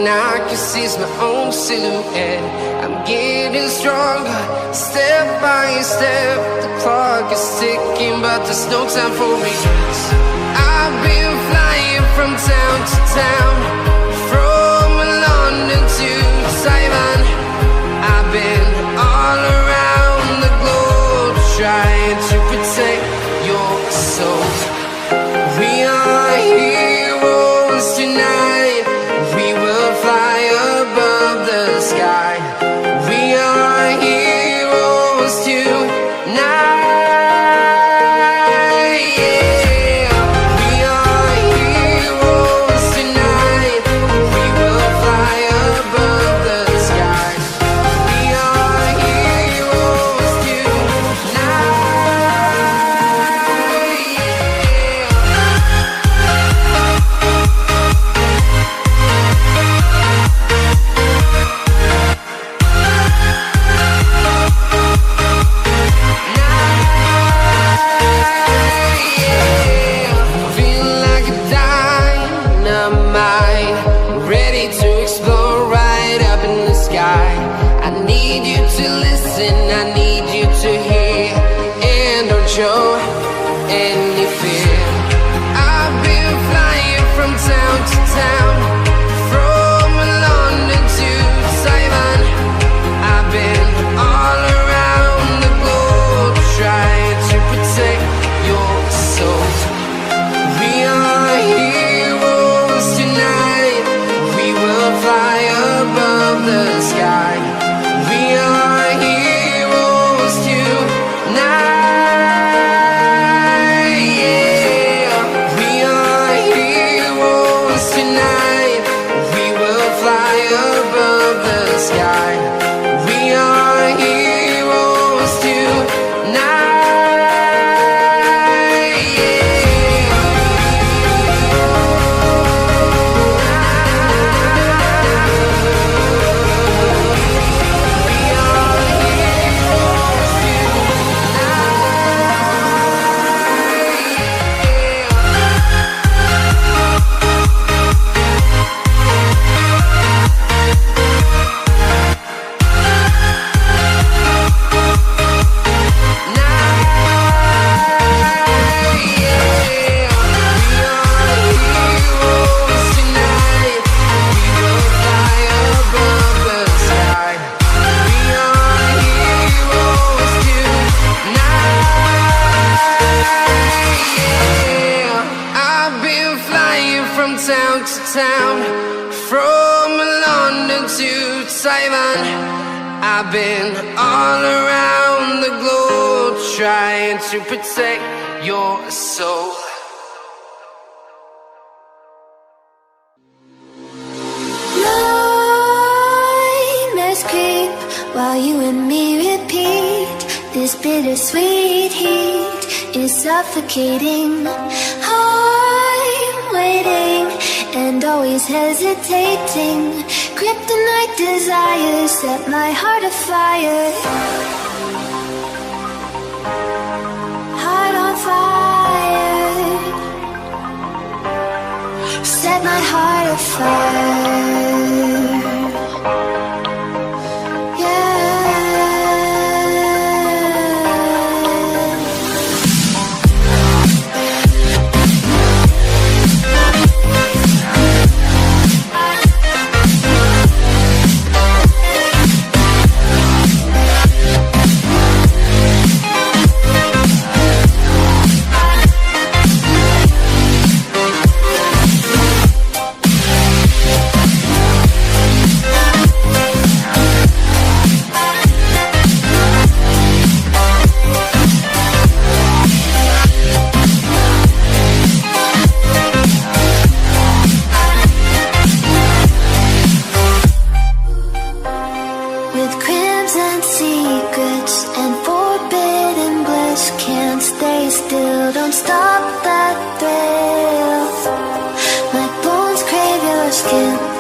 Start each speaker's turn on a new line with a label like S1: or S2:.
S1: and I can see my own silhouette. I'm getting stronger, step by step. The clock is ticking, but there's no time for regrets. I've been flying from town to town, from London to Taiwan. I've been all around the globe, trying to protect your soul. We are heroes tonight. We will fly above the sky. We are heroes tonight. Show any fear. I've been flying from town to town, from London to Taiwan. I've been all around the globe, trying to protect your soul. We are heroes tonight. We will fly above the sky. We are heroes tonight. Town to town, from London to Taiwan. I've been all around the globe, trying to protect your soul.
S2: Nightmares creep while you and me repeat. This bittersweet heat is suffocating. I'm waiting and always hesitating. Kryptonite desires set my heart afire. Heart on fire. Set my heart afire. Don't stop that thrill. My bones crave your skin.